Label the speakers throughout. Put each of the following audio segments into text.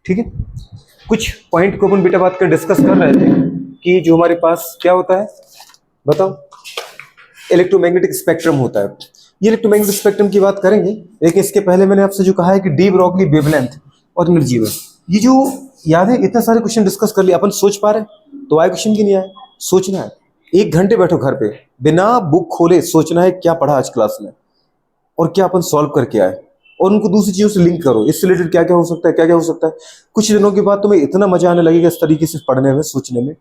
Speaker 1: ठीक है, कुछ पॉइंट को अपन बेटा बात कर डिस्कस कर रहे थे कि जो हमारे पास क्या होता है बताओ, इलेक्ट्रोमैग्नेटिक स्पेक्ट्रम होता है। ये इलेक्ट्रोमैग्नेटिक स्पेक्ट्रम की बात करेंगे, लेकिन इसके पहले मैंने आपसे जो कहा है कि डी ब्रॉगली वेवलेंथ और एनर्जी वेव, ये जो याद है इतने सारे क्वेश्चन डिस्कस कर लिए अपन, सोच पा रहे तो आए क्वेश्चन की नहीं आए, सोचना है। 1 घंटे बैठो घर पे बिना बुक खोले, सोचना है क्या पढ़ा आज क्लास में और क्या अपन सॉल्व करके आए, और उनको दूसरी चीजों से लिंक करो, इससे रिलेटेड क्या क्या हो सकता है, क्या क्या हो सकता है। कुछ दिनों के बाद तुम्हें इतना मजा आने लगेगा इस तरीके से पढ़ने में, सोचने में,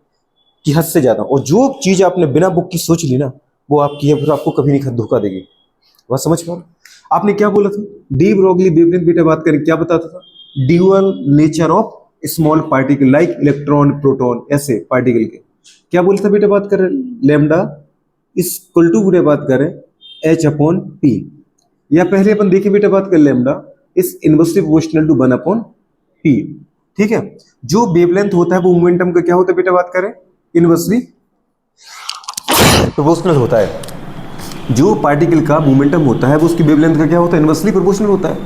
Speaker 1: कि हद से ज्यादा। और जो चीज आपने बिना बुक की सोच ली ना, वो आपकी है, फिर आपको कभी नहीं धोखा देगी। बात समझ पा रहे? आपने क्या बोला था, डी ब्रॉगली वेवलेंथ बेटा बात करें क्या बताता था, dual nature of small particle like electron proton, ऐसे पार्टिकल के क्या बोलता था बेटा बात करें, लैम्डा इक्वल टू बेटा बात करें एच अपॉन पी, या पहले अपन देखिए बेटा बात कर lambda is inversely proportional to 1 upon P. ठीक है, जो वेवलेंथ होता है वो मोमेंटम का क्या होता है बेटा बात करें, इनवर्सली प्रोपोर्शनल होता है। जो पार्टिकल का मोमेंटम होता है वो उसकी वेवलेंथ का क्या होता है, इनवर्सली प्रोपोर्शनल होता है।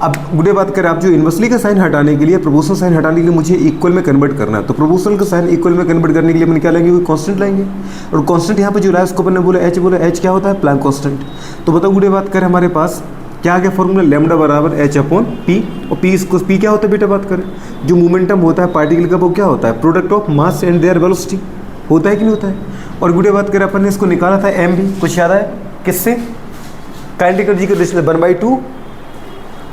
Speaker 1: अब बुढ़े बात करें, आप जो इनवर्सली का साइन हटाने के लिए, प्रोपोर्शनल साइन हटाने के लिए मुझे इक्वल में कन्वर्ट करना है, तो प्रोपोर्शनल का साइन इक्वल में कन्वर्ट करने के लिए अपन क्या लेंगे, कोई कांस्टेंट लाएंगे। और कांस्टेंट यहाँ पे जो लाया उसको अपन ने बोला एच क्या होता है, प्लैंक कांस्टेंट। तो बताओ बुढ़े बात करें, हमारे पास क्या आ गया फॉर्मूला, लैम्डा बराबर एच अपॉन पी, और पी इसको पी क्या होता है बेटा बात करें, जो मोमेंटम होता है पार्टिकल का वो क्या होता है, product of mass and there velocity, होता है कि नहीं होता है। और बुढ़े बात करें अपन ने इसको निकाला था एम भी, कुछ याद है किससे, काइनेटिक एनर्जी का distance 1/2,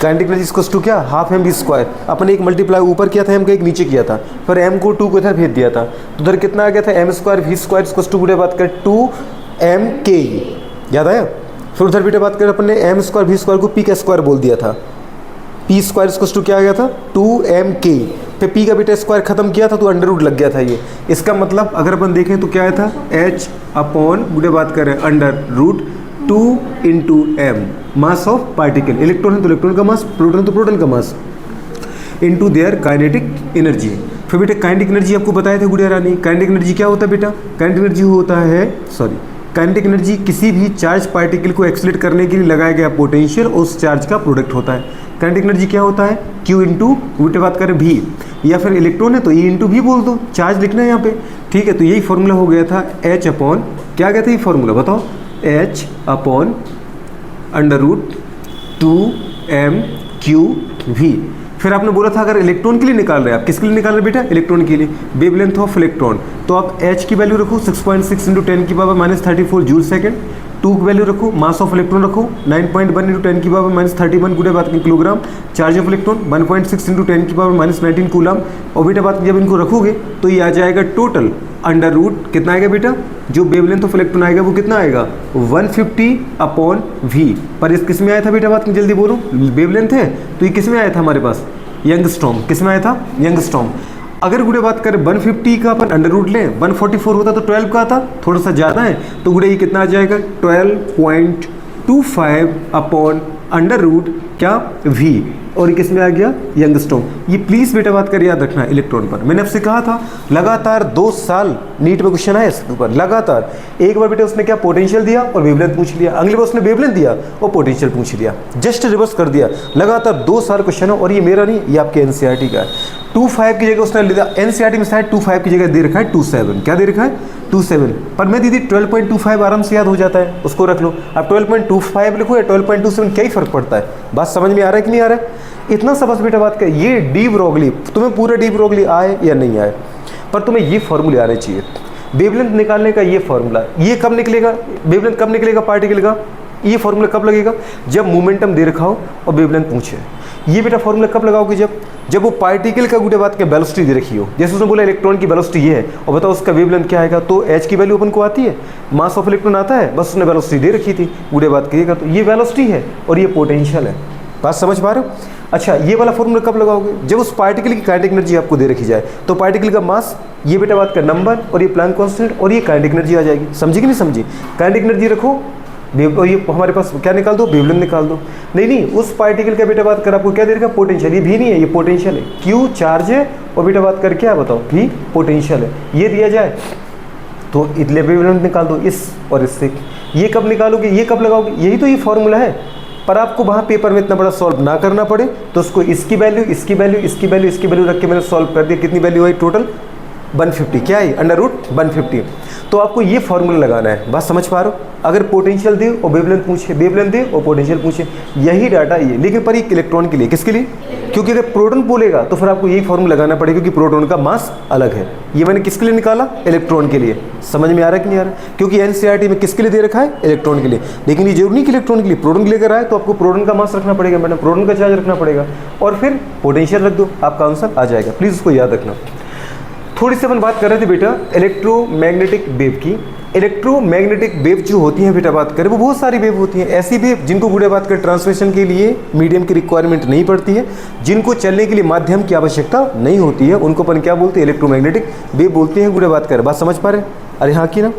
Speaker 1: kinetic energy equals to क्या, हाफ एम वी स्क्वायर। अपन एक मल्टीप्लाई ऊपर किया था एम का, एक नीचे किया था, फिर एम को 2 को इधर भेज दिया था, तो उधर कितना आ गया था, M square V square equals to, बुढ़े बात करें 2m k, याद आया। फिर उधर बेटा बात करें अपन ने एम स्क्वायर वी स्क्वायर को पी का स्क्वायर बोल दिया था, पी स्क्वायर इक्वल्स टू क्या आ गया था, 2m k, फिर पी का बेटा स्क्वायर खत्म किया था तो अंडर रूट लग गया था ये। इसका मतलब अगर अपन देखें तो क्या आया था, h अपॉन बुढ़े बात करें under root 2 into M, mass of particle, electron है तो इलेक्ट्रॉन का मास, प्रोटॉन तो प्रोटॉन का mass, into their kinetic energy. फिर बेटा काइनेटिक एनर्जी आपको बताया था गुड़िया रानी, काइनेटिक एनर्जी क्या होता है बेटा, काइनेटिक एनर्जी होता है, काइनेटिक एनर्जी किसी भी चार्ज पार्टिकल को एक्सलेट करने के लिए लगाया गया पोटेंशियल और उस चार्ज का प्रोडक्ट होता है। काइनेटिक एनर्जी क्या होता है, Q इंटू बेटे बात करें भी, या फिर इलेक्ट्रॉन है तो E इंटू भी बोल दो, चार्ज लिखना है यहाँ पे। ठीक है, तो यही फॉर्मूला हो गया था H अपॉन क्या गया था ये फॉर्मूला बताओ, H upon under root 2mq_v। फिर आपने बोला था अगर इलेक्ट्रॉन के लिए निकाल रहे हैं, आप किसके लिए निकाल रहे हैं बेटा, इलेक्ट्रॉन के लिए, वेवलेंथ ऑफ इलेक्ट्रॉन, तो आप H की वैल्यू रखो 6.6 इंटू 10 की पावर -34 जूल सेकेंड, 2 की वैल्यू रखो, मास ऑफ इलेक्ट्रॉन रखो 9.1 इंटू 10 की पावर -31 गुड़े बात की kilogram, charge of electron 1.6 into 10 की पावर -19 कूलम। और बेटा बात जब इनको रखोगे तो ये आ जाएगा टोटल अंडर रूट कितना आएगा बेटा, जो वेवलेंथ ऑफ इलेक्ट्रॉन आएगा वो कितना आएगा 150 अपॉन v। पर इस किस में आया था बेटा बात जल्दी बोलो, वेवलेंथ है तो ये किस में आया था हमारे पास, यंगस्ट्रॉम, किस में आया था, यंगस्ट्रॉम। अगर गुड़े बात करें 150 का अपन अंडर रूट लें, 144 होता तो 12 का आता, थोड़ा सा ज़्यादा है तो गुड़े ये कितना आ जाएगा 12.25 अपॉन अंडर रूट क्या v, और किस में आ गया यंगस्ट्रॉम। ये प्लीज़ बेटा बात कर याद रखना इलेक्ट्रॉन पर, मैंने आपसे कहा था लगातार 2 साल नीट में क्वेश्चन आया इसके ऊपर लगातार। एक बार बेटा उसने क्या पोटेंशियल दिया और वेवलेंथ पूछ लिया, अगली बार उसने वेवलेंथ दिया और पोटेंशियल पूछ लिया, जस्ट रिवर्स कर दिया। लगातार 2 साल क्वेश्चन है, और ये मेरा नहीं, ये आपके एनसीईआरटी का है। 25 की जगह उसने लिया, एनसीईआरटी में शायद 25 की जगह दे रखा है 27, क्या दे रखा है 27, पर मैं दीदी 12.25 आराम से याद हो जाता है, उसको रख लो। अब 12.25 लिखो या 12.27 क्या ही फर्क पड़ता है, बात समझ में आ रहा है कि नहीं आ रहा है, इतना सा बस बेटा बात कर। ये डी ब्रॉगली तुम्हें पूरा डी ब्रॉगली आए या नहीं आए, पर तुम्हें ये फॉर्मूले आने चाहिए। वेवलेंथ निकालने का ये फॉर्मूला, ये कब निकलेगा, वेवलेंथ कब निकलेगा पार्टिकल का, ये फॉर्मूला कब लगेगा, जब मोमेंटम दे रखा हो और वेवलेंथ पूछे। ये बेटा फॉर्मूला कब लगाओगे, जब वो पार्टिकल का गुड़े बात के वेलोसिटी दे रखी हो, जैसे उसने बोला इलेक्ट्रॉन की वेलोसिटी ये है और बताओ उसका वेवलेंथ क्या आएगा, तो H की वैल्यू अपन को आती है, मास ऑफ इलेक्ट्रॉन आता है, बस उसने वेलोसिटी दे रखी थी, गुड़े बात करिएगा तो ये वेलोसिटी है और ये पोटेंशियल है। बात समझ पा रहे हो। अच्छा, ये वाला फॉर्मूला कब लगाओगे, जब उस पार्टिकल की काइनेटिक एनर्जी आपको दे रखी जाए, तो पार्टिकल का मास, ये बेटा बात का नंबर, और ये प्लैंक कांस्टेंट, और ये काइनेटिक एनर्जी आ जाएगी। समझी कि नहीं समझी, काइनेटिक एनर्जी रखो और ये हमारे पास क्या निकाल दो, वेवलेंथ निकाल दो। नहीं उस पार्टिकल का बेटा बात कर आपको क्या दे रखा, पोटेंशियल, ये भी नहीं है, ये पोटेंशियल है, Q चार्ज है और बेटा बात कर क्या बताओ V पोटेंशियल है, ये दिया जाए तो इसलिए वेवलेंथ निकाल दो इस और इससे। ये कब निकालोगे, ये कब लगाओगे, यही तो ये फॉर्मूला है, पर आपको वहाँ पेपर में इतना बड़ा सॉल्व ना करना पड़े, तो उसको इसकी वैल्यू, इसकी वैल्यू, इसकी वैल्यू, इसकी वैल्यू रख के मैंने सॉल्व कर दिया। कितनी वैल्यू आई टोटल? 150। क्या है? √150। तो आपको ये फॉर्मूला लगाना है। बात समझ पा रहे हो? अगर पोटेंशियल दे और वेवलेंथ पूछे, वेवलेंथ दे और पोटेंशियल पूछे, यही डाटा ये। लेकिन पर एक इलेक्ट्रॉन के लिए, किसके लिए? क्योंकि अगर प्रोटॉन बोलेगा तो फिर आपको यही फॉर्मूला लगाना पड़ेगा, क्योंकि प्रोटॉन का मास अलग है। ये मैंने किसके लिए निकाला? इलेक्ट्रॉन के लिए। समझ में आ रहा है कि नहीं आ रहा है? क्योंकि एनसीईआरटी में किसके लिए दे रखा है? इलेक्ट्रॉन के लिए। लेकिन ये जरूरी नहीं कि इलेक्ट्रॉन के लिए, प्रोटॉन के लिए अगर आए तो आपको प्रोटॉन का मास रखना पड़ेगा मैडम, प्रोटॉन का चार्ज रखना पड़ेगा, और फिर पोटेंशियल रख दो, आपका आंसर आ जाएगा। प्लीज़ उसको याद रखना। थोड़ी सी अपन बात कर रहे थे बेटा इलेक्ट्रोमैग्नेटिक वेव की। इलेक्ट्रोमैग्नेटिक वेव जो होती हैं बेटा, बात करें, वो बहुत सारी वेव होती हैं। ऐसी वेव जिनको गुड़े बात कर ट्रांसमिशन के लिए मीडियम की रिक्वायरमेंट नहीं पड़ती है, जिनको चलने के लिए माध्यम की आवश्यकता नहीं होती है, उनको अपन क्या बोलते हैं? इलेक्ट्रोमैग्नेटिक वेव बोलते हैं गुड़े बात कर। बात समझ पा रहे हैं? अरे हाँ की ना।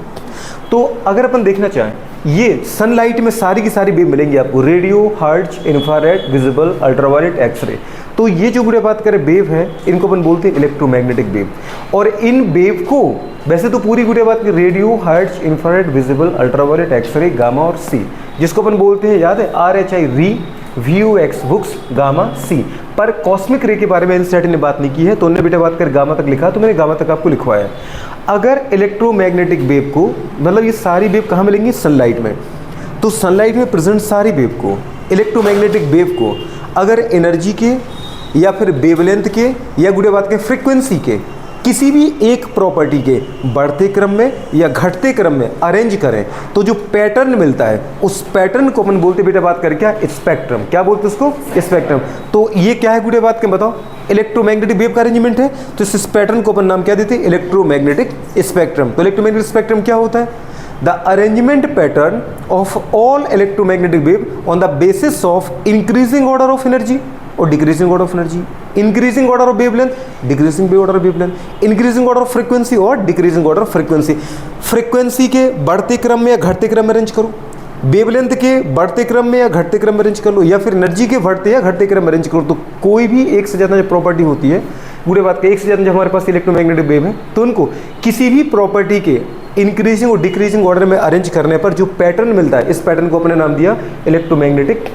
Speaker 1: तो अगर अपन देखना चाहें, ये सनलाइट में सारी की सारी वेव मिलेंगी आपको, radio, hertz, infrared, visible, ultraviolet, X-ray. तो ये जो गुड़े बात करें वेव है, इनको अपन बोलते हैं इलेक्ट्रोमैग्नेटिक वेव। और इन वेव को वैसे तो पूरी गुड़े बात की radio, hertz, infrared, visible, ultraviolet, X-ray, gamma और सी, जिसको अपन बोलते हैं, याद है, RHI री, VUX वुक्स, गामा, सी। पर कॉस्मिक रे के बारे में एनसीईआरटी ने बात नहीं की है, तो उन्होंने बेटा बात कर गामा तक लिखा, तो मैंने गामा तक आपको लिखवाया। अगर इलेक्ट्रोमैग्नेटिक वेव को, मतलब ये सारी वेव कहाँ मिलेंगी? सनलाइट में। तो सनलाइट में प्रेजेंट सारी वेव को, इलेक्ट्रोमैग्नेटिक वेव को, अगर एनर्जी के या फिर वेवलेंथ के या गुड़े बात के फ्रीक्वेंसी के किसी भी एक प्रॉपर्टी के बढ़ते क्रम में या घटते क्रम में अरेंज करें, तो जो पैटर्न मिलता है उस पैटर्न को अपन बोलते बेटा बात करें क्या? स्पेक्ट्रम। क्या बोलते हैं उसको? स्पेक्ट्रम। तो ये क्या है गुड़े बात के बताओ? इलेक्ट्रोमैग्नेटिक वेव का अरेंजमेंट है, तो इस पैटर्न को अपन नाम क्या देते हैं? Electromagnetic spectrum. तो इलेक्ट्रोमैग्नेटिक स्पेक्ट्रम क्या होता है? The arrangement pattern of all electromagnetic wave on the basis of increasing order of energy और decreasing order of energy, increasing order of wavelength, decreasing order of wavelength, increasing order of frequency और decreasing order of frequency. Frequency के बढ़ते क्रम में या घटते क्रम में अरेंज करो, वेवलेंथ के बढ़ते क्रम में या घटते क्रम में अरेंज कर लो, या फिर एनर्जी के बढ़ते या घटते क्रम में अरेंज करो। तो कोई भी एक से ज़्यादा जो प्रॉपर्टी होती है, पूरे बात का एक से ज़्यादा जब हमारे पास इलेक्ट्रोमैग्नेटिक वेव है, तो उनको किसी भी प्रॉपर्टी के इंक्रीजिंग और डिक्रीजिंग ऑर्डर में अरेंज करने पर जो पैटर्न मिलता है, इस पैटर्न को अपने नाम दिया इलेक्ट्रोमैग्नेटिक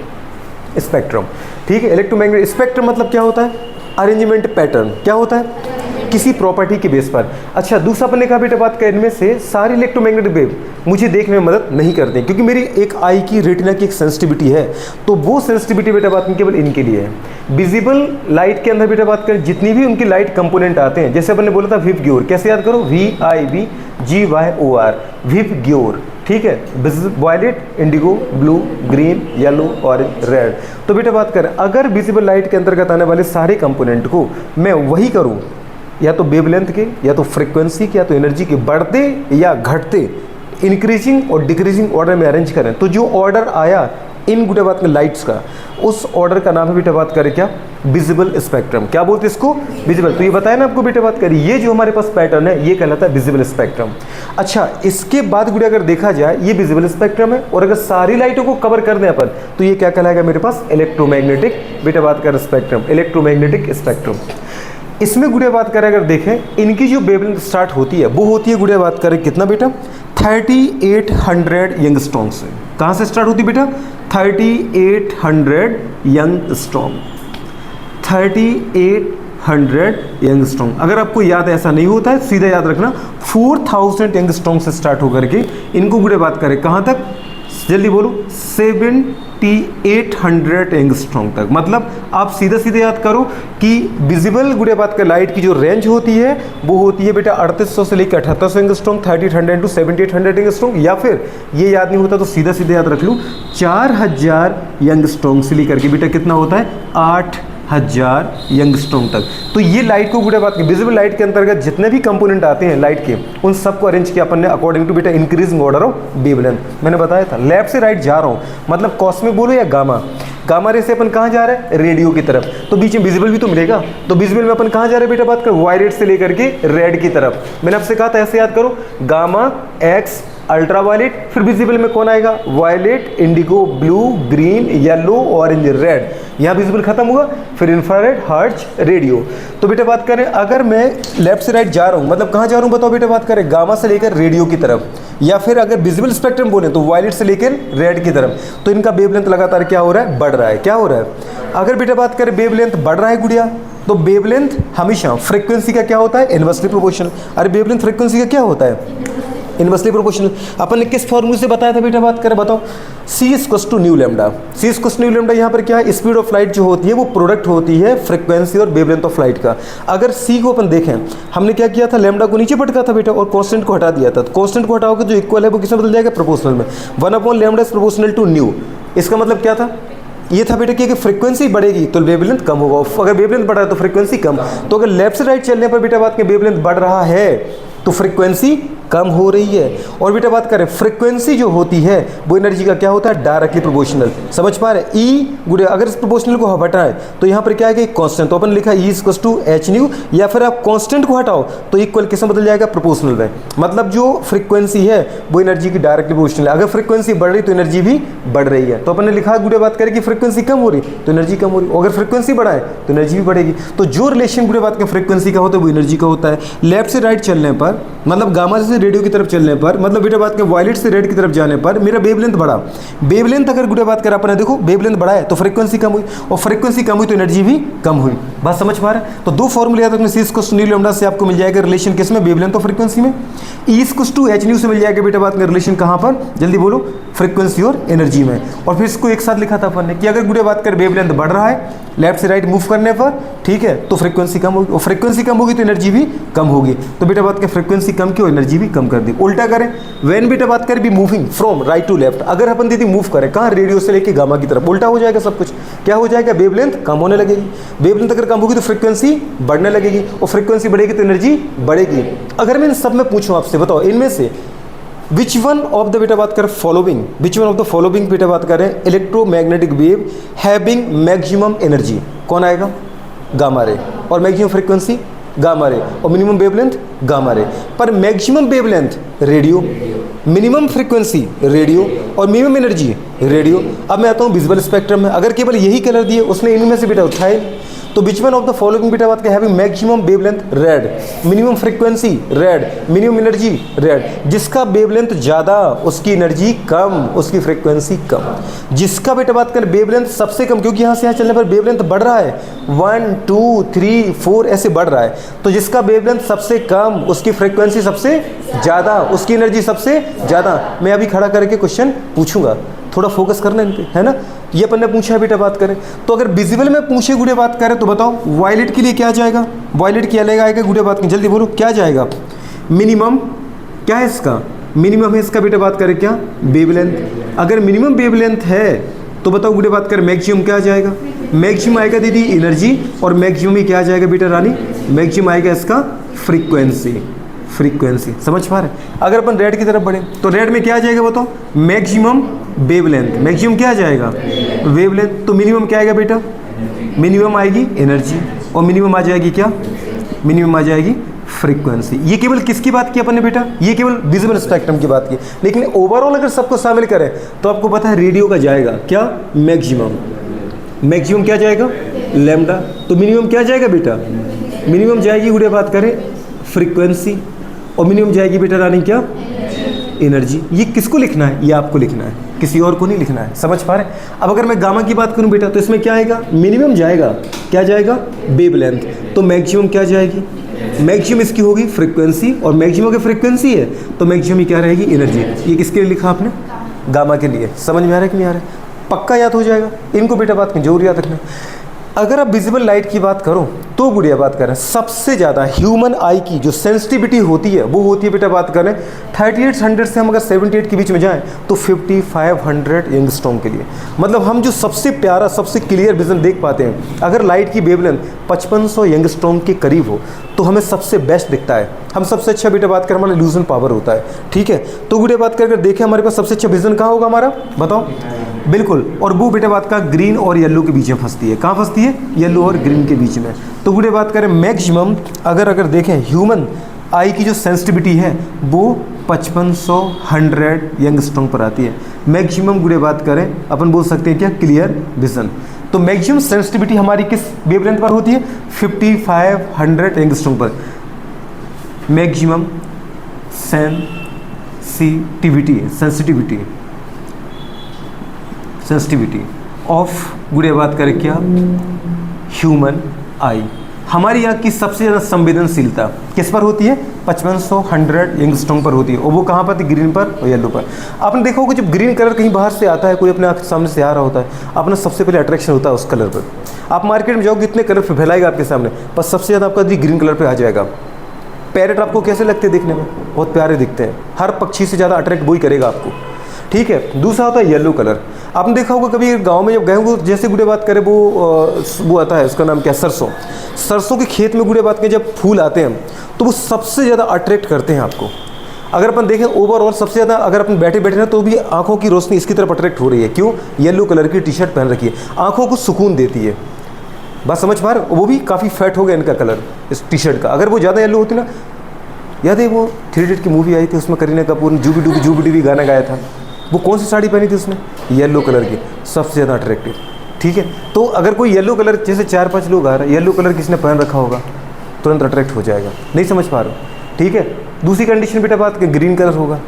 Speaker 1: स्पेक्ट्रम। ठीक है, इलेक्ट्रोमैग्नेटिक स्पेक्ट्रम मतलब क्या होता है? Arrangement pattern. क्या होता है? किसी प्रॉपर्टी के बेस पर। अच्छा, दूसरा अपन ने कहा बेटा बात करने में से सारी इलेक्ट्रोमैग्नेटिक वेव मुझे देखने में मदद नहीं करते, क्योंकि मेरी एक आई की रेटिना की एक सेंसिटिविटी है, तो वो सेंसिटिविटी बेटा बात केवल इनके लिए है। विजिबल लाइट के अंदर बेटा बात करें, जितनी भी उनकी लाइट कंपोनेंट आते हैं, जैसे अपन ने बोला था विबग्योर, कैसे याद करो? VIBGYOR, VIBGYOR. ठीक है, violet, indigo, blue, green, yellow, orange, red. तो बेटा बात करें, अगर विजिबल लाइट के अंतर्गत आने वाले सारे कंपोनेंट को मैं वही करूं, या तो वेवलेंथ के, या तो फ्रीक्वेंसी के, या तो एनर्जी के बढ़ते या घटते, इंक्रीजिंग और डिक्रीजिंग ऑर्डर में अरेंज करें, तो जो ऑर्डर आया इन बेटा बात में लाइट्स का, उस ऑर्डर का नाम है बेटा बात करें क्या? Visible spectrum. क्या बोलते हैं इसको? विजिबल। तो ये बताया ना आपको बेटा बात करें, ये जो हमारे पास पैटर्न है ये कहलाता है विजिबल स्पेक्ट्रम। अच्छा, इसके बाद गुड़े अगर देखा जाए, ये विजिबल स्पेक्ट्रम है, और अगर सारी लाइटों को कवर कर दें अपन, तो ये क्या कहलाएगा मेरे पास? इलेक्ट्रोमैग्नेटिक बेटा बात करें स्पेक्ट्रम, इलेक्ट्रोमैग्नेटिक स्पेक्ट्रम। इसमें गुड़िया बात करें अगर देखें, इनकी जो वेवलेंथ स्टार्ट होती है वो होती है गुड़िया बात करें कितना बेटा? 3800 यंगस्ट्रॉन्ग से। कहाँ से स्टार्ट होती है बेटा? 3800 यंगस्ट्रॉन्ग, 3800 यंगस्ट्रॉन्ग। अगर आपको याद ऐसा नहीं होता है, सीधा याद रखना 4000 यंगस्ट्रॉन्ग से स्टार्ट होकर के इनको गुड़े बात करें कहाँ तक? जल्दी बोलो, 7800 एंगस्ट्रॉन्ग तक। मतलब आप सीधा सीधे याद करो कि विजिबल गुड़े बात का लाइट की जो रेंज होती है वो होती है बेटा 3800 से लेकर 7800 एंगस्ट्रॉन्ग, 3800 टू 7800 एंगस्ट्रॉन्ग, या फिर ये याद नहीं होता तो सीधा सीधे याद रख लूँ 4000 यंगस्ट्रॉन्ग से लेकर के बेटा कितना होता है? 8000 यंगस्ट्रॉन्ग तक। तो ये लाइट को गुड़े बात की विजिबल लाइट के अंतर्गत जितने भी कंपोनेंट आते हैं लाइट के, उन सबको अरेंज किया अपन ने अकॉर्डिंग टू बेटा इंक्रीजिंग ऑर्डर ऑफ वेवलेंथ। मैंने बताया था लेफ्ट से राइट जा रहा हूँ, मतलब कॉस्मिक बोलो या गामा। गामा रे से अपन कहाँ जा रहे हैं? रेडियो की तरफ। तो बीच में विजिबल भी तो मिलेगा, तो विजिबल में अपन कहाँ जा रहे हैं बेटा बात कर? वायलेट से लेकर के रेड की तरफ। मैंने आपसे कहा था ऐसे याद करो, गामा, एक्स, अल्ट्रावायलेट, फिर विजिबल में कौन आएगा? Violet, indigo, blue, green, yellow, orange, red. यहाँ विजिबल खत्म हुआ, फिर इंफ्रारेड, हर्ट्ज, रेडियो। तो बेटा बात करें अगर मैं लेफ्ट से राइट जा रहा हूँ, मतलब कहाँ जा रहा हूँ बताओ बेटा बात करें? गामा से लेकर रेडियो की तरफ, या फिर अगर विजिबल स्पेक्ट्रम बोले तो वायलेट से लेकर रेड की तरफ, तो इनका वेवलेंथ लगातार क्या हो रहा है, बढ़ रहा है। क्या हो रहा है, अगर बेटा बात करें वेवलेंथ बढ़ रहा है गुड़िया, तो वेवलेंथ हमेशा फ्रीक्वेंसी का क्या होता है, इनवर्सली प्रोपोर्शनल। अरे वेवलेंथ फ्रीक्वेंसी का क्या होता है, इनवर्सली प्रोपोर्शनल। अपन ने किस फॉर्मूले से बताया था बेटा बात करें, बताओ, C equals to nu lambda. C equals nu lambda यहाँ पर क्या है, स्पीड ऑफ लाइट जो होती है वो प्रोडक्ट होती है फ्रीक्वेंसी और वेवलेंथ ऑफ लाइट का। अगर सी को अपन देखें, हमने क्या किया था, लेमडा को नीचे पटका था बेटा और कांस्टेंट को हटा दिया था। तो कांस्टेंट को हटाओगे जो इक्वल है वो किसमें बदल जाएगा, प्रोपोर्शनल में। 1 lambda is proportional to nu. इसका मतलब क्या था, ये था बेटा कि फ्रीक्वेंसी बढ़ेगी तो वेवलेंथ कम होगा, अगर वेवलेंथ बढ़ा है तो फ्रीक्वेंसी कम। तो अगर लेफ्ट से राइट चलने पर बेटा बात के वेवलेंथ बढ़ रहा है तो फ्रीक्वेंसी कम हो रही है। और बेटा बात करें, फ्रीक्वेंसी जो होती है वो एनर्जी का क्या होता है, डायरेक्टली प्रोपोर्शनल। समझ पा रहे, ई गुड़े अगर इस प्रोपोर्शनल को हटाएं तो यहाँ पर क्या है कि कांस्टेंट, तो अपन लिखा E equals to H nu, या फिर आप कांस्टेंट को हटाओ तो इक्वल किसमें बदल जाएगा, प्रोपोर्शनल में। मतलब जो फ्रीक्वेंसी है वो एनर्जी की डायरेक्टली प्रोपोर्शनल है। अगर फ्रीक्वेंसी बढ़ रही तो एनर्जी भी बढ़ रही है। तो अपन ने लिखा गुड़े बात करें कि फ्रीक्वेंसी कम हो रही तो एनर्जी कम हो रही, अगर फ्रीक्वेंसी बढ़ाए तो एनर्जी भी बढ़ेगी। तो जो रिलेशन गुड़े बात के फ्रीक्वेंसी का होता है वो एनर्जी का होता है। लेफ्ट से राइट चलने पर, मतलब गामा से रेडियो की तरफ चलने पर, मतलब बेटा बात के वायलेट से रेड की तरफ जाने पर मेरा वेवलेंथ बढ़ा। वेवलेंथ अगर गुड़े बात कर अपने देखो वेवलेंथ बढ़ा है तो फ्रीक्वेंसी कम हुई, और फ्रीक्वेंसी कम हुई तो एनर्जी भी कम हुई। बात समझ पा रहे हैं। तो दो फॉर्मूले याद रखने, सी इक्वल्स टू न्यू लेमडा से आपको मिल जाएगा रिलेशन किसमें, वेवलेंथ और फ्रीक्वेंसी में। E equals to H nu से मिल जाएगा बेटा बात में रिलेशन कहाँ पर, जल्दी बोलो, फ्रीक्वेंसी और एनर्जी में। और फिर इसको एक साथ लिखा था अपन ने कि अगर गुड़े बात कर वेवलेंथ बढ़ रहा है लेफ्ट से राइट मूव करने पर, ठीक है, तो फ्रीक्वेंसी कम होगी, और फ्रीक्वेंसी कम होगी तो एनर्जी भी कम होगी। तो बेटा बात के फ्रीक्वेंसी कम की और एनर्जी भी कम कर दी। उल्टा करें, व्हेन बेटा बात करें be moving from right to left, अगर अपन दीदी मूव करें कहाँ, रेडियो से लेके गामा की तरफ, उल्टा हो जाएगा सब कुछ। क्या हो जाएगा, वेवलेंथ कम होने लगेगी। वेवलेंथ अगर कम होगी तो फ्रीक्वेंसी बढ़ने लगेगी, और फ्रीक्वेंसी बढ़ेगी तो एनर्जी बढ़ेगी। अगर मैं इन सब में पूछूं आपसे, बताओ इनमें से विच वन ऑफ द बेटा बात करें following, which one of the following बेटा बात करें electromagnetic wave having maximum energy, कौन आएगा, गामा रे, और मैक्सिमम फ्रीक्वेंसी गामा रे, और मिनिमम वेवलेंथ गामा रे। पर maximum wavelength radio, minimum frequency radio, और मिनिमम एनर्जी रेडियो। अब मैं आता हूँ विजुअल स्पेक्ट्रम में, अगर केवल यही कलर दिए, उसने इनमें से बेटा उठाए, तो which one of the following बेटा बात क्या, having maximum wavelength red, minimum frequency red, minimum energy red. जिसका वेवलेंथ ज़्यादा उसकी एनर्जी कम, उसकी फ्रीक्वेंसी कम। जिसका बेटा बात करें वेवलेंथ सबसे कम, क्योंकि यहाँ से यहाँ चलने पर वेवलेंथ बढ़ रहा है, 1 2 3 4 ऐसे बढ़ रहा है, तो जिसका वेवलेंथ सबसे कम उसकी फ्रीक्वेंसी सबसे ज़्यादा, उसकी एनर्जी सबसे ज़्यादा। मैं अभी खड़ा करके क्वेश्चन पूछूंगा, थोड़ा फोकस करना इन पे, है ना। ये अपन ने पूछा है बेटा बात करें, तो अगर विजिबल में पूछे गुड़े बात करें तो बताओ वायलेट के लिए क्या जाएगा, वायलेट क्या आएगा गुड़े बात की, जल्दी बोलो क्या जाएगा, मिनिमम क्या है इसका, मिनिमम है इसका बेटा बात करें क्या, वेवलेंथ। अगर मिनिमम वेवलेंथ है तो बताओ गुड़े बात करें मैक्सिमम क्या जाएगा, मैक्सिमम आएगा दीदी एनर्जी, और मैक्सिमम ही क्या जाएगा बेटा रानी, मैक्सिमम आएगा इसका फ्रीक्वेंसी, फ्रीक्वेंसी। समझ पा रहे। अगर अपन रेड की तरफ बढ़े तो रेड में क्या आ जाएगा बताओ, मैक्सिमम वेवलेंथ, मैक्सिमम क्या आ जाएगा, वेवलेंथ। तो मिनिमम क्या आएगा बेटा, मिनिमम आएगी एनर्जी, और मिनिमम आ जाएगी क्या, मिनिमम आ जाएगी फ्रीक्वेंसी। ये केवल किसकी बात की अपन ने बेटा, ये केवल विजिबल स्पेक्ट्रम की बात की। लेकिन ओवरऑल अगर सबको शामिल करें तो आपको पता है रेडियो का जाएगा क्या, मैक्सिमम, मैक्सिमम क्या जाएगा लैम्डा। तो मिनिमम क्या जाएगा बेटा, मिनिमम जाएगी गुड़े बात करें फ्रीक्वेंसी, और मिनिमम जाएगी बेटा रानी क्या, एनर्जी। ये किसको लिखना है, ये आपको लिखना है, किसी और को नहीं लिखना है। समझ पा रहे। अब अगर मैं गामा की बात करूं बेटा तो इसमें क्या आएगा, मिनिमम जाएगा, क्या जाएगा वेवलेंथ, तो मैक्सिमम क्या जाएगी, मैक्सिमम इसकी होगी फ्रीक्वेंसी, और मैक्सिमम की फ्रीक्वेंसी है तो मैक्सिमम ही क्या रहेगी, एनर्जी। ये किसके लिए लिखा आपने, गामा के लिए। समझ में आ रहा है कि नहीं आ रहा है, पक्का याद हो जाएगा इनको बेटा बात की, जरूर याद रखना। अगर आप विजिबल लाइट की बात करो तो गुड़िया बात करें सबसे ज़्यादा ह्यूमन आई की जो सेंसिटिविटी होती है वो होती है बेटा बात करें 3800 से हम अगर 78 के बीच में जाएं तो 5500 यंगस्ट्रॉम के लिए। मतलब हम जो सबसे प्यारा सबसे क्लियर विजन देख पाते हैं, अगर लाइट की वेवलेंथ 5500 यंगस्ट्रॉम के करीब हो तो हमें सबसे बेस्ट दिखता है। हम सबसे अच्छा बेटा बात करें हमारा इल्यूजन पावर होता है, ठीक है। तो गुड़िया बात कर देखें हमारे पास सबसे अच्छा विजन कहाँ होगा हमारा, बताओ। बिल्कुल, और वो बेटा बात का ग्रीन और येलो के बीच में फंसती है। कहाँ फंसती है, येलो और ग्रीन के बीच में। तो गुड़े बात करें मैक्सिमम अगर देखें ह्यूमन आई की जो सेंसिटिविटी है वो 5500 यंगस्ट्रॉम पर आती है। मैक्सिमम गुड़े बात करें अपन बोल सकते हैं क्या, क्लियर विजन। तो मैक्सिमम सेंसिटिविटी हमारी किस वेवलेंथ पर होती है, 5500 यंगस्ट्रॉम पर। मैक्सिमम सेंसिटिविटी ऑफ गुड़े बात करें क्या, ह्यूमन आई। हमारी आँख की सबसे ज़्यादा संवेदनशीलता किस पर होती है, 5500 एंगस्ट्रॉम पर होती है, और वो कहाँ पर थी, ग्रीन पर और येलो पर। आपने देखा होगा जब ग्रीन कलर कहीं बाहर से आता है, कोई अपने आँख के सामने से आ रहा होता है, अपना सबसे पहले अट्रैक्शन होता है उस कलर पर। आप मार्केट में जाओगे इतने कलर फैलाएगा आपके सामने, पर सबसे ज़्यादा आपका ग्रीन कलर पर आ जाएगा। पैरेट आपको कैसे लगते हैं देखने में, बहुत प्यारे दिखते हैं, हर पक्षी से ज़्यादा अट्रैक्ट वही करेगा आपको, ठीक है। दूसरा होता है येलो कलर। आपने देखा होगा कभी गांव में जब गए होंगे, जैसे गुड़े बात करें वो आता है, उसका नाम क्या, सरसों के खेत में गुड़े बात करें जब फूल आते हैं तो वो सबसे ज़्यादा अट्रैक्ट करते हैं आपको। अगर अपन देखें ओवरऑल सबसे ज़्यादा अगर अपन बैठे बैठे ना तो भी आंखों की रोशनी इसकी तरफ अट्रैक्ट हो रही है। क्यों, येलो कलर की टी शर्ट पहन रखी है, आंखों को सुकून देती है। बात समझ पा रहे हो, वो भी काफ़ी फैट हो गया इनका कलर इस टी शर्ट का। अगर वो ज़्यादा येलो होती ना, याद है वो 3 इडियट की मूवी आई थी, उसमें करीना कपूर ने जूबी डूबी गाना गाया था, वो कौन सी साड़ी पहनी थी उसने, येलो कलर की, सबसे ज़्यादा अट्रैक्टिव, ठीक है। तो अगर कोई येलो कलर, जैसे 4-5 लोग आ रहे हैं, येलो कलर किसने पहन रखा होगा, तुरंत अट्रैक्ट हो जाएगा। नहीं समझ पा रहे हो, ठीक है। दूसरी कंडीशन बेटा बात कि ग्रीन कलर होगा,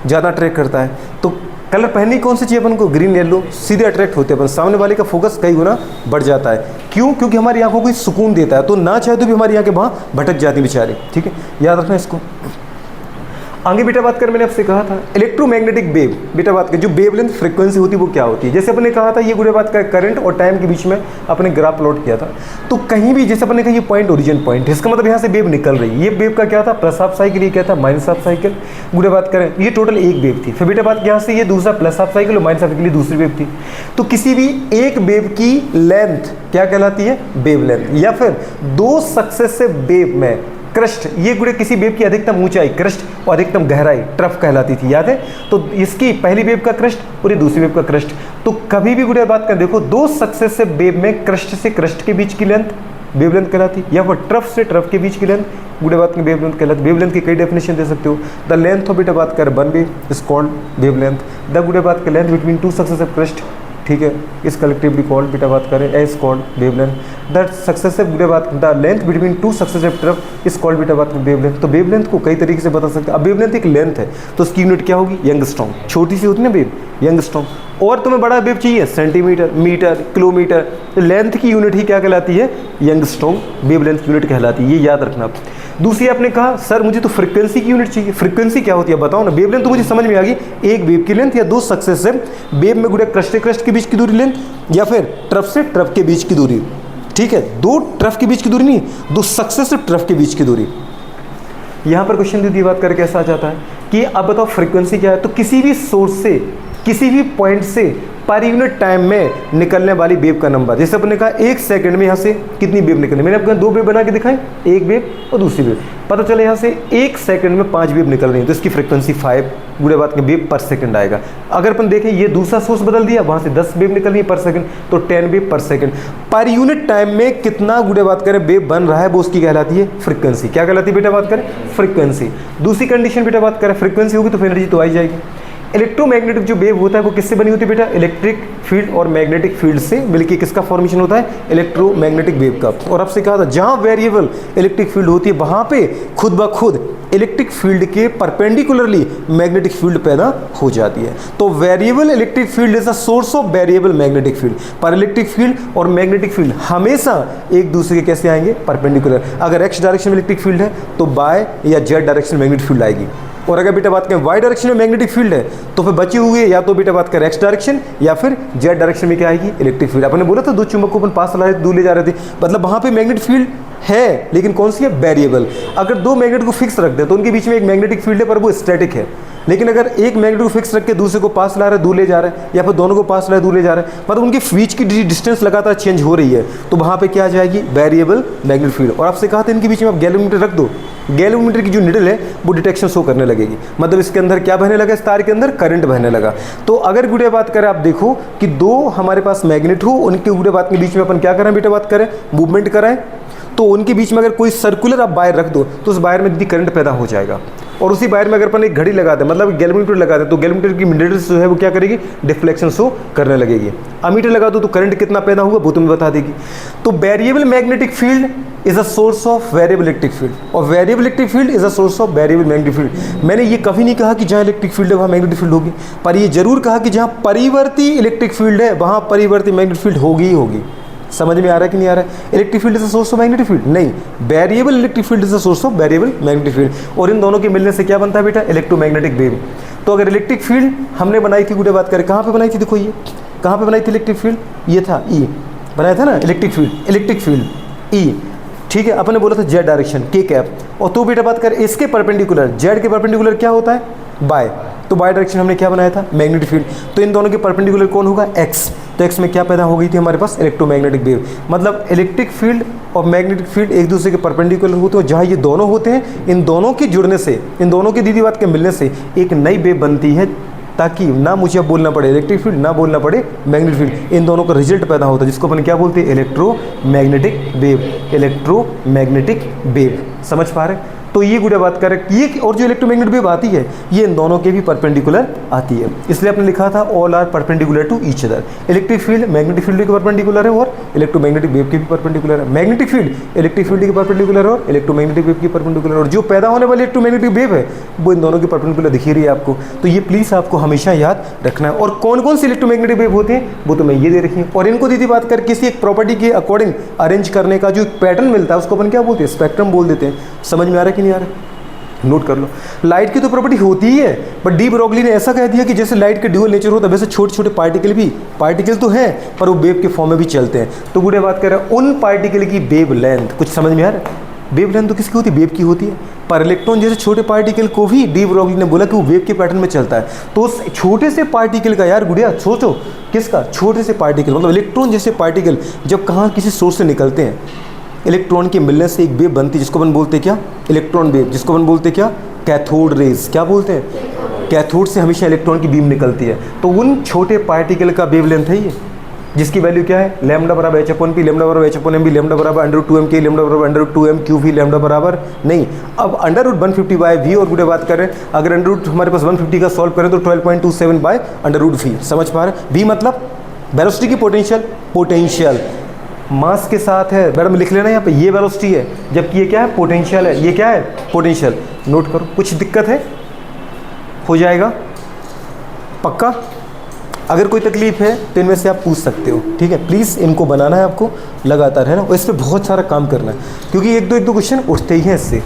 Speaker 1: ज़्यादा अट्रैक्ट करता है। तो कलर पहननी कौन सी चाहिए अपन को, ग्रीन येलो, सीधे अट्रैक्ट होते हैं अपन, सामने वाले का फोकस कई गुना बढ़ जाता है। क्यों, क्योंकि हमारी आंखों को सुकून देता है, तो ना चाहे तो भी हमारी आंखें वहाँ भटक जाती बेचारे, ठीक है, याद रखना इसको। आगे बेटा बात कर, मैंने आपसे कहा था इलेक्ट्रोमैग्नेटिक वेव, बेटा बात कर जो वेवलेंथ फ्रीक्वेंसी होती है वो क्या होती है। जैसे अपने कहा था ये गुड़े बात का करंट और टाइम के बीच में अपने ग्राफ प्लॉट किया था, तो कहीं भी जैसे अपने कहा ये पॉइंट ओरिजिन पॉइंट, इसका मतलब यहाँ से वेव निकल रही है। ये वेव का क्या था, प्लस हाफ साइकिल, ये क्या था माइनस हाफ साइकिल। गुड़े बात करें ये टोटल एक वेव थी, फिर बेटा बात यहाँ से ये दूसरा प्लस हाफ साइकिल और माइनस हाफ साइकिल दूसरी वेव थी। तो किसी भी एक वेव की लेंथ क्या कहलाती है, वेव लेंथ, या फिर 2 सक्सेसिव वेव में क्रस्ट, ये गुड़े किसी वेव की अधिकतम ऊंचाई क्रस्ट और अधिकतम गहराई ट्रफ कहलाती थी, याद है। तो इसकी पहली वेव का क्रस्ट और ये दूसरी वेव का क्रस्ट। तो कभी भी गुड़े बात कर देखो 2 सक्सेसिव वेव में क्रस्ट से क्रस्ट के बीच की लेंथ वेवलेंथ कहलाती, या फिर ट्रफ से ट्रफ के बीच की लेंथ गुड़े बात की वेवलेंथ कहलाती। वेवलेंथ की कई डेफिनेशन दे सकते हो। द लेंथ ऑफ बेटा बात कर one wave is called wavelength. The गुड़े बात का लेंथ बिटवीन 2 सक्सेसिव क्रस्ट, ठीक है, इस कलेक्टिवली कॉल्ड बेटा बात करें as called wavelength. The successive गुड़े बात the length between 2 successive trough is called बेटा बात वेवलेंथ। तो वेवलेंथ को कई तरीके से बता सकते हैं। अब वेवलेंथ एक लेंथ है तो उसकी यूनिट क्या होगी, यंगस्ट्रॉम। छोटी सी होती है ना वेव, यंगस्ट्रॉम। और तुम्हें बड़ा वेव चाहिए, सेंटीमीटर, मीटर, किलोमीटर। तो लेंथ की यूनिट ही क्या कहलाती है, यंगस्ट्रॉम वेवलेंथ की यूनिट कहलाती है, ये याद रखना। दूसरी आपने कहा सर मुझे तो फ्रीक्वेंसी की यूनिट चाहिए, फ्रीक्वेंसी क्या होती है बताओ ना। वेवलेंथ तो मुझे समझ में आ गई, एक वेव की लेंथ या 2 सक्सेसिव वेव में गुड़े क्रस्ट से क्रस्ट के बीच की दूरी लेंथ, या फिर ट्रफ से ट्रफ के बीच की दूरी, ठीक है। 2 ट्रफ के बीच की दूरी नहीं, 2 सक्सेसिव ट्रफ के बीच की दूरी। यहाँ पर क्वेश्चन दीदी बात करके ऐसा आ जाता है कि अब बताओ फ्रीक्वेंसी क्या है। तो किसी भी सोर्स से किसी भी पॉइंट से पर यूनिट टाइम में निकलने वाली वेव का नंबर। जैसे अपने कहा 1 सेकंड में यहाँ से कितनी वेव निकलनी, मैंने आपको 2 वेव बना के दिखाई, एक वेव और दूसरी वेव। पता चले यहाँ से 1 सेकंड में 5 वेव निकल रही है, तो इसकी फ्रीक्वेंसी 5 गुड़े बात के वेव पर सेकंड आएगा। अगर अपन देखें ये दूसरा सोर्स बदल दिया, वहाँ से 10 वेव निकल रही है पर सेकंड, तो 10 वेव पर सेकंड। पर यूनिट टाइम में कितना गुड़े बात करें वेव बन रहा है, वो उसकी कहलाती है फ्रीक्वेंसी। क्या कहलाती है बेटा बात करें, फ्रीक्वेंसी। दूसरी कंडीशन बेटा बात करें फ्रीक्वेंसी होगी तो फिर एनर्जी तो आई जाएगी। इलेक्ट्रोमैग्नेटिक जो वेव होता है वो किससे बनी होती है बेटा, इलेक्ट्रिक फील्ड और मैग्नेटिक फील्ड से मिलकर किसका फॉर्मेशन होता है, इलेक्ट्रोमैग्नेटिक वेव का। और आपसे कहा था जहां वेरिएबल इलेक्ट्रिक फील्ड होती है वहां पे खुद ब खुद इलेक्ट्रिक फील्ड के परपेंडिकुलरली मैग्नेटिक फील्ड पैदा हो जाती है। तो variable electric field is a source of variable magnetic field. पर इलेक्ट्रिक फील्ड और मैग्नेटिक फील्ड हमेशा एक दूसरे के कैसे आएंगे, परपेंडिकुलर। अगर एक्स डायरेक्शन में इलेक्ट्रिक फील्ड है तो बाय या जेड डायरेक्शन में मैग्नेटिक फील्ड आएगी। और अगर बेटा बात करें वाई डायरेक्शन में मैग्नेटिक फील्ड है तो फिर बचे हुए या तो बेटा बात करें एक्स डायरेक्शन या फिर जेड डायरेक्शन में क्या आएगी, इलेक्ट्रिक फील्ड। अपने बोला था 2 चुंबक को अपन पास ला रहे थे, दूर ले जा रहे थे, मतलब वहां पे मैग्नेटिक फील्ड है लेकिन कौन सी है, वेरिएबल। अगर 2 मैग्नेट को फिक्स रख दे तो उनके बीच में एक मैग्नेटिक फील्ड है पर वो स्टैटिक है। लेकिन अगर एक मैग्नेट को फिक्स रख के दूसरे को पास ला रहे दूर ले जा रहे हैं, या फिर दोनों को पास ला रहे दूर ले जा रहे हैं, मतलब उनके बीच की डिस्टेंस लगातार चेंज हो रही है, तो वहां पे क्या आ जाएगी, वेरिएबल मैग्नेटिक फील्ड। और आपसे कहा था इनके बीच में आप गैल्वेनोमीटर रख दो, गैल्वेनोमीटर की जो निडल है वो डिटेक्शन शो करने लगेगी, मतलब इसके अंदर क्या बहने लगा, इस तार के अंदर करंट बहने लगा। तो अगर गुड़े बात करें आप देखो कि 2 हमारे पास मैग्नेट हो, उनके गुड़े बात के बीच में अपन क्या करें बेटा बात करें, मूवमेंट कराएं, तो उनके बीच में अगर कोई सर्कुलर आप वायर रख दो तो उस वायर में यदि करंट पैदा हो जाएगा। और उसी वायर में अगर अपन एक घड़ी लगा दें, मतलब गैल्वेनोमीटर लगा दें, तो गैल्वेनोमीटर की मिनट्स जो है वो क्या करेगी, डिफ्लेक्शन शो करने लगेगी। अमीटर लगा दो तो करंट कितना पैदा होगा वो तुम्हें बता देगी। तो variable magnetic field is a source of variable electric field, और variable electric field is a source of variable magnetic field. मैंने ये कभी नहीं कहा कि जहाँ इलेक्ट्रिक फील्ड है वहाँ मैग्नेटिक फील्ड होगी, पर ये जरूर कहा कि जहाँ परिवर्ती इलेक्ट्रिक फील्ड है वहाँ परिवर्ती मैग्नेटिक फील्ड होगी ही होगी। समझ में आ रहा है कि नहीं आ रहा है? Electric field is a source of magnetic field, नहीं, variable electric field is a source of variable magnetic field. और इन दोनों के मिलने से क्या बनता है बेटा, इलेक्ट्रोमैग्नेटिक वेव। तो अगर इलेक्ट्रिक फील्ड हमने बनाई थी, गुड़े बात करें कहाँ पे बनाई थी, देखो ये कहाँ पे बनाई थी इलेक्ट्रिक फील्ड, ये था ई बनाया था ना इलेक्ट्रिक फील्ड ई, ठीक है। अपन ने बोला था जेड डायरेक्शन के कैप, और तो बेटा बात करें इसके परपेंडिकुलर, जेड के परपेंडिकुलर क्या होता है, बाय, तो बाय डायरेक्शन हमने क्या बनाया था, मैग्नेटिक फील्ड। तो इन दोनों के परपेंडिकुलर कौन होगा, एक्स, तो एक्स में क्या पैदा हो गई थी हमारे पास, इलेक्ट्रोमैग्नेटिक वेव। मतलब इलेक्ट्रिक फील्ड और मैग्नेटिक फील्ड एक दूसरे के परपेंडिकुलर होते हैं, जहाँ ये दोनों होते हैं, इन दोनों के जुड़ने से, इन दोनों की दीदी बात के मिलने से एक नई वेव बनती है, ताकि ना मुझे अब बोलना पड़े इलेक्ट्रिक फील्ड, ना बोलना पड़े मैग्नेटिक फील्ड, इन दोनों का रिजल्ट पैदा होता है, जिसको अपन क्या बोलते हैं, इलेक्ट्रोमैग्नेटिक वेव, इलेक्ट्रोमैग्नेटिक वेव। समझ पा रहे? तो ये गुड़े बात करें ये, और जो इलेक्ट्रोमैग्नेटिक वेव आती है ये इन दोनों के भी परपेंडिकुलर आती है, इसलिए आपने लिखा था all are perpendicular to each other. Electric field magnetic field के परपेंडिकुलर है और इलेक्ट्रोमैग्नेटिक वेव के भी परपेंडिकुलर है, मैग्नेटिक फील्ड इलेक्ट्रिक फील्ड के परपेंडिकुलर और इलेक्ट्रोमैग्नेटिक वेव की परपेंडिकुलर, और जो पैदा होने वाली इलेक्ट्रोमैग्नेटिक वेव है वो इन दोनों की परपेंडिकुलर दिख रही है आपको। तो ये प्लीज़ आपको हमेशा याद रखना है। और कौन कौन सी इलेक्ट्रोमैग्नेटिक वेव होते हैं वो तो मैं ये दे रखी है, और इनको दीदी बात कर किसी एक प्रॉपर्टी के अकॉर्डिंग अरेंज करने का जो एक पैटर्न मिलता है उसको अपन क्या बोलते हैं, स्पेक्ट्रम बोल देते हैं। समझ में आ रहा है कि नहीं आ रहा है? नोट कर लो। लाइट की तो प्रॉपर्टी होती ही है, बट डी ब्रोगली ने ऐसा कह दिया कि जैसे लाइट के ड्यूअल नेचर होता है वैसे छोटे छोटे पार्टिकल भी, पार्टिकल तो हैं पर वो वेव के फॉर्म में भी चलते हैं। तो गुड़े बात कर रहे हैं उन पार्टिकल की वेव लेंथ, कुछ समझ में आ रहा है? वेव लेंथ तो किसकी होती है, वेव की होती है, पर इलेक्ट्रॉन जैसे छोटे पार्टिकल को भी डी ब्रोगली ने बोला कि वो वेव के पैटर्न में चलता है। तो उस छोटे से पार्टिकल का, यार गुड़िया सोचो किसका, छोटे से पार्टिकल मतलब इलेक्ट्रॉन जैसे पार्टिकल जब कहाँ किसी सोर्स से निकलते हैं, इलेक्ट्रॉन के मिलने से एक वेव बनती है जिसको अपन बोलते हैं क्या, इलेक्ट्रॉन वेव, जिसको अपन बोलते हैं क्या, कैथोड रेज। क्या बोलते हैं, कैथोड से हमेशा इलेक्ट्रॉन की बीम निकलती है। तो उन छोटे पार्टिकल का वेवलेंथ है ये, जिसकी वैल्यू क्या है, लैम्डा बराबर एच अपॉन पी, लैम्डा बराबर H upon M B, lambda बराबर √2m के, लैम्डा बराबर √2m क्यू वी, लैम्डा बराबर नहीं, अब √150/v। और गुड़े बात करें अगर √ हमारे पास 150 का सॉल्व करें तो 12.27/√v। समझ पा रहे? v मतलब वेलोसिटी की पोटेंशियल मास के साथ है, मैडम लिख लेना यहाँ पे, ये वेलोसिटी है जबकि ये क्या है, पोटेंशियल है, ये क्या है, पोटेंशियल। नोट करो, कुछ दिक्कत है हो जाएगा पक्का। अगर कोई तकलीफ है तो इनमें से आप पूछ सकते हो, ठीक है। प्लीज़ इनको बनाना है आपको लगातार, है ना, और इस पर बहुत सारा काम करना है क्योंकि एक दो क्वेश्चन उठते ही हैं इससे।